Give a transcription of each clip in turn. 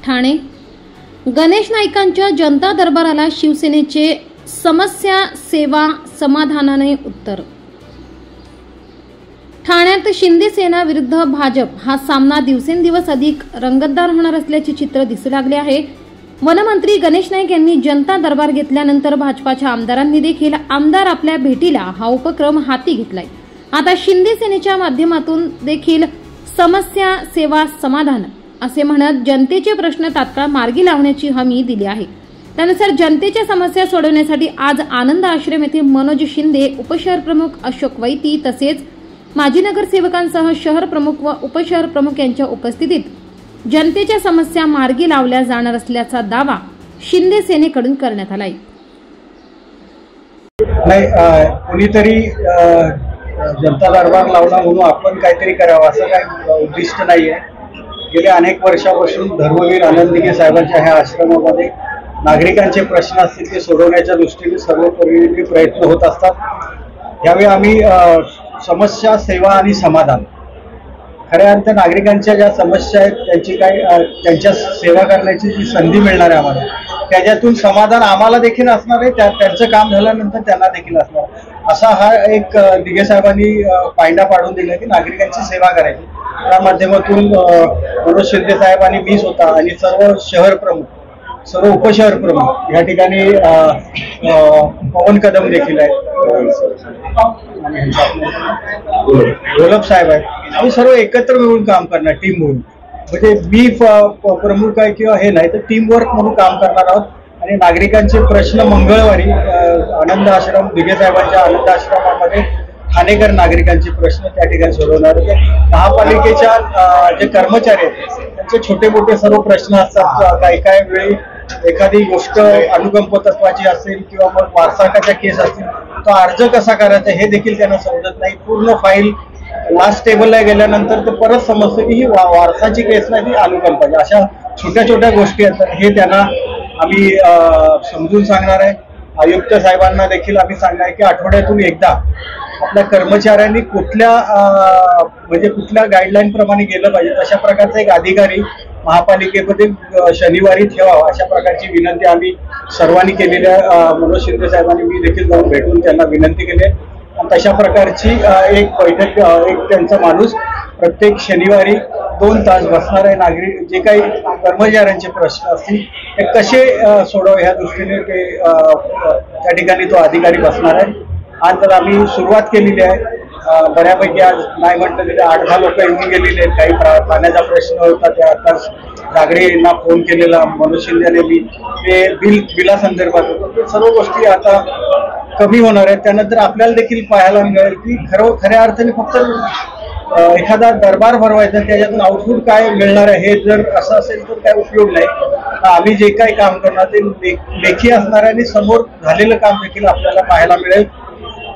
ठाणे गणेश नाईकांच्या जनता दरबाराला शिवसेनेचे समस्या सेवा समाधानाने उत्तर। ठाण्यात शिंदे सेना विरुद्ध भाजप हा सामना दिवसेंदिवस अधिक रंगतदार होणार असल्याचे चित्र दिसू लागले आहे। वनमंत्री गणेश नाईक यांनी जनता दरबार घेतल्यानंतर भाजपाच्या आमदारांनी देखील आमदार आपल्या भेटीला हा उपक्रम हाती घेतलाय। आता शिंदे सेनेच्या माध्यमातून देखील समस्या सेवा समाधान असे म्हणत जनतेचे प्रश्न तात्काळ मार्गी लावण्याची हमी दिली आहे। त्यानुसार जनतेच्या समस्या सोडवण्यासाठी आज आनंद आश्रम येथे मनोज शिंदे, उपशहर प्रमुख अशोक वैती तसेच माजी नगरसेवकांसह शहर प्रमुख व उपशहर प्रमुख यांच्या उपस्थितीत जनतेच्या समस्या मार्गी लावल्या जाणार असल्याचा दावा शिंदे सेनेकडून करण्यात आला आहे। कोणीतरी जनता दरबार लावला म्हणून आपण काहीतरी करावं असं काही उद्दिष्ट नाहीये। गेल्या अनेक वर्षापासून धर्मवीर आनंद दिघे साहेबांच्या ह्या आश्रमामध्ये नागरिकांचे प्रश्न असतील ते सोडवण्याच्या दृष्टीने सर्वपरिणी प्रयत्न होत असतात। यावेळी आम्ही समस्या सेवा आणि समाधान खऱ्या अर्थ नागरिकांच्या ज्या समस्या आहेत त्यांच्या सेवा करण्याची जी संधी मिळणार आहे आम्हाला, त्याच्यातून समाधान आम्हाला देखील असणार आहे, त्यांचं काम झाल्यानंतर त्यांना देखील असणार असा हा एक दिघे साहेबांनी पायंडा पाडून दिला की नागरिकांची सेवा करायची। त्या माध्यमातून मनोज शिंदे साहेब आणि मी स्वतः आणि सर्व शहर प्रमुख, सर्व उपशहर प्रमुख या ठिकाणी पवन कदम देखील आहेत, गोलब साहेब आहेत, आम्ही सर्व एकत्र मिळून काम करणार टीम म्हणून। म्हणजे मी प्रमुख आहे किंवा हे नाही तर टीम वर्क म्हणून काम करणार आहोत आणि नागरिकांचे प्रश्न मंगळवारी आनंद आश्रम दिघे साहेबांच्या आनंद आश्रमामध्ये ठाणेकर नागरिकांचे प्रश्न त्या ठिकाणी सोडवणार। महापालिकेच्या जे कर्मचारी आहेत त्यांचे छोटे मोठे सर्व प्रश्न असतात। काही वेळी एखादी गोष्ट अनुकंप तत्वाची असेल किंवा मग वारसाकाच्या केस असतील तो अर्ज कसा करायचा हे देखील त्यांना समजत नाही। पूर्ण फाईल लास्ट टेबलला गेल्यानंतर तर परत समजतं की ही वारसाची केस नाही, ती अनुकंपाची। अशा छोट्या छोट्या गोष्टी असतात, हे त्यांना आम्ही समजून सांगणार आहे। आयुक्त साहेबांना देखील आम्ही सांगणार आहे की आठवड्यातून एकदा आपल्या कर्मचाऱ्यांनी कुठल्या गाईडलाईन प्रमाणे गेलं पाहिजे तशा प्रकारचा एक अधिकारी महापालिकेमध्ये शनिवारी ठेवावा अशा प्रकारची विनंती आम्ही सर्वांनी केलेली आहे। मनोज शिंदे साहेबांनी मी देखील जाऊन भेटून त्यांना विनंती केली आहे आणि तशा प्रकारची एक बैठक, एक त्यांचा माणूस प्रत्येक शनिवारी 2 तास बसणार आहे। नागरिक जे काही कर्मचाऱ्यांचे प्रश्न असतील ते कसे सोडवावे ह्या दृष्टीने ते त्या ठिकाणी तो अधिकारी बसणार आहे। आज तर आम्ही सुरुवात केलेली आहे, बऱ्यापैकी आज नाही म्हटलं तरी 8-10 लोक येऊन गेलेले आहेत। काही पाण्याचा प्रश्न होता त्या आताच जागडे यांना फोन केलेला मनोज शिंदेने मी ते बिलासंदर्भात होतं, ते सर्व गोष्टी आता कमी होणार आहेत। त्यानंतर आपल्याला देखील पाहायला मिळेल की खऱ्या अर्थाने फक्त एखादा दरबार भरवायचा त्याच्यातून आउटपुट काय मिळणार आहे हे जर असं असेल तर काय उपयोग नाही। आम्ही जे काही काम करणार ते लेखी असणार आहे आणि समोर झालेलं काम देखील आपल्याला पाहायला मिळेल।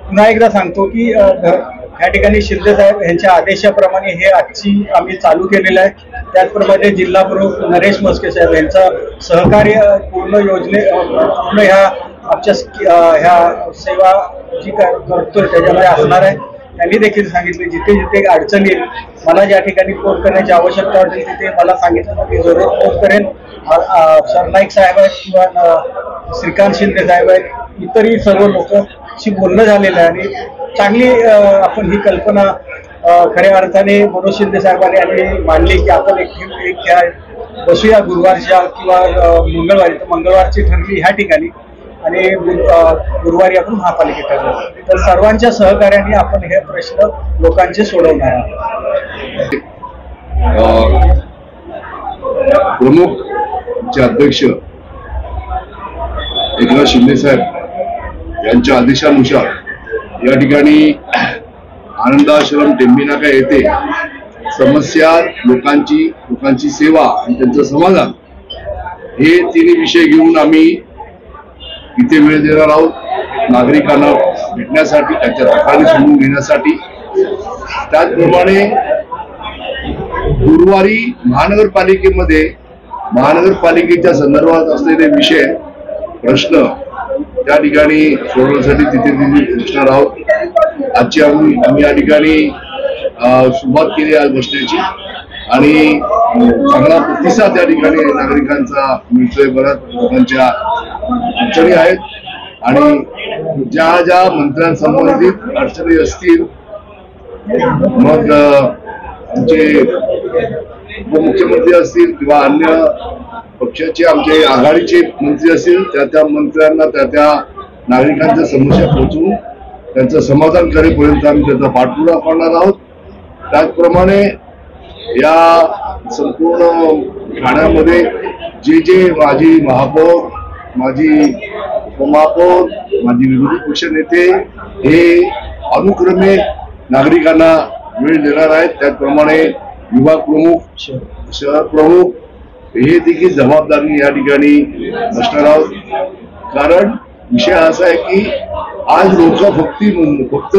पुन्हा एकदा सांगतो की या ठिकाणी शिंदे साहेब यांच्या आदेशाप्रमाणे हे आजची आम्ही चालू केलेलं आहे। त्याचप्रमाणे जिल्हा प्रमुख नरेश मस्के साहेब यांचं सहकार्य पूर्ण ह्या आमच्या ह्या सेवा जी करतोय त्याच्यामध्ये असणार आहे। त्यांनी देखील सांगितले जिथे जिथे अडचण येईल मला ज्या ठिकाणी फोन करण्याची आवश्यकता वाटेल तिथे मला सांगितलं तर मी जरूर फोन करेन। सरनाईक साहेब आहेत किंवा श्रीकांत शिंदे साहेब आहेत, इतरही सर्व लोकांशी बोलणं झालेलं आहे आणि चांगली आपण ही कल्पना खऱ्या अर्थाने मनोज शिंदे साहेबांनी आणि मांडली की आपण एक बसूया गुरुवारच्या किंवा मंगळवारी, तर मंगळवारची ठरली ह्या ठिकाणी आणि गुरुवारी आपण महापालिकेत ठरलं। तर सर्वांच्या सहकार्याने आपण हे प्रश्न लोकांचे सोडवणार आहोत। प्रमुख चे अध्यक्ष एकनाथ शिंदे साहेब यांच्या आदेशानुसार या ठिकाणी आनंदाश्रम टेंबिनाका येथे समस्या लोकांची सेवा आणि त्यांचं समाधान हे तिन्ही विषय घेऊन आम्ही इथे वेळ देणार आहोत नागरिकांना भेटण्यासाठी, त्यांच्या तक्रारी समजून घेण्यासाठी। त्याचप्रमाणे गुरुवारी महानगरपालिकेच्या संदर्भात असलेले विषय प्रश्न त्या ठिकाणी सोडवण्यासाठी तिथे पोहोचणार आहोत। आजची आम्ही या ठिकाणी सुरुवात केली आज बसण्याची आणि चांगला प्रतिसाद या ठिकाणी नागरिकांचा मिळतोय. बऱ्याच लोकांच्या अडचणी आहेत आणि ज्या ज्या मंत्र्यांसंबंधित अडचणी असतील मग आमचे उपमुख्यमंत्री असतील किंवा अन्य पक्षाचे आमचे आघाडीचे मंत्री असतील त्या मंत्र्यांना त्या नागरिकांच्या समस्या पोहोचवून त्यांचं समाधान करेपर्यंत आम्ही त्याचा पाठपुरावा करणार आहोत. त्याचप्रमाणे या संपूर्ण ठाण्यामध्ये जे माजी महापौर, माजी उपमहापौर, माजी विरोधी पक्ष नेते हे अनुक्रमे नागरिकांना वेळ देणार आहेत. त्याचप्रमाणे विभाग प्रमुख, शहर प्रमुख हे देखील जबाबदारी या ठिकाणी असणार आहोत. कारण विषय असा आहे की आज लोक फक्त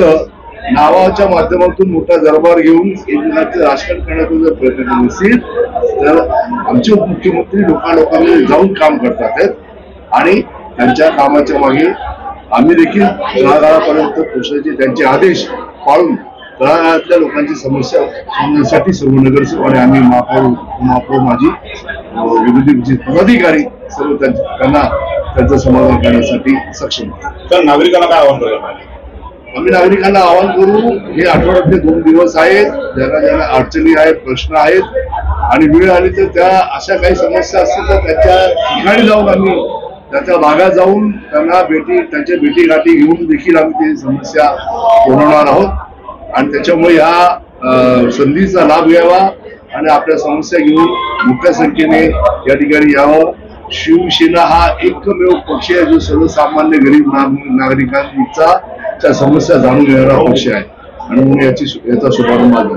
नावाच्या माध्यमातून मोठा दरबार घेऊन एकमेकांचं राजकारण करण्याचा जर प्रयत्न करत असतील तर आमचे उपमुख्यमंत्री लोकांमध्ये जाऊन काम करतात आहेत आणि त्यांच्या कामाच्या मागे आम्ही देखील तळागाळापर्यंत पोहोचण्याचे त्यांचे आदेश पाळून तळागाळातल्या लोकांची समस्या सोडवण्यासाठी सर्व नगरसेवक आणि आम्ही महापौर माजी विरोधी पदाधिकारी सर्व त्यांना त्यांचं समाधान करण्यासाठी सक्षम. तर नागरिकांना काय आवाहन करायला आम्ही नागरिकांना आवाहन करू, हे आठवड्यातले 2 दिवस आहेत, ज्यांना अडचणी आहेत, प्रश्न आहेत आणि वेळ आली तर त्या अशा काही समस्या असतील तर त्याच्या ठिकाणी जाऊन आम्ही त्याच्या भागात जाऊन त्यांच्या भेटीगाठी घेऊन देखील आम्ही ती समस्या सोडवणार आहोत. आणि त्याच्यामुळे ह्या संधीचा लाभ घ्यावा आणि आपल्या समस्या घेऊन मोठ्या संख्येने या ठिकाणी यावं. शिवसेना हा एकमेव पक्ष आहे जो सर्वसामान्य गरीब नागरिकांचा समस्या जाणून घेणारा पक्ष आहे आणि म्हणून याचा शुभारंभ झाला.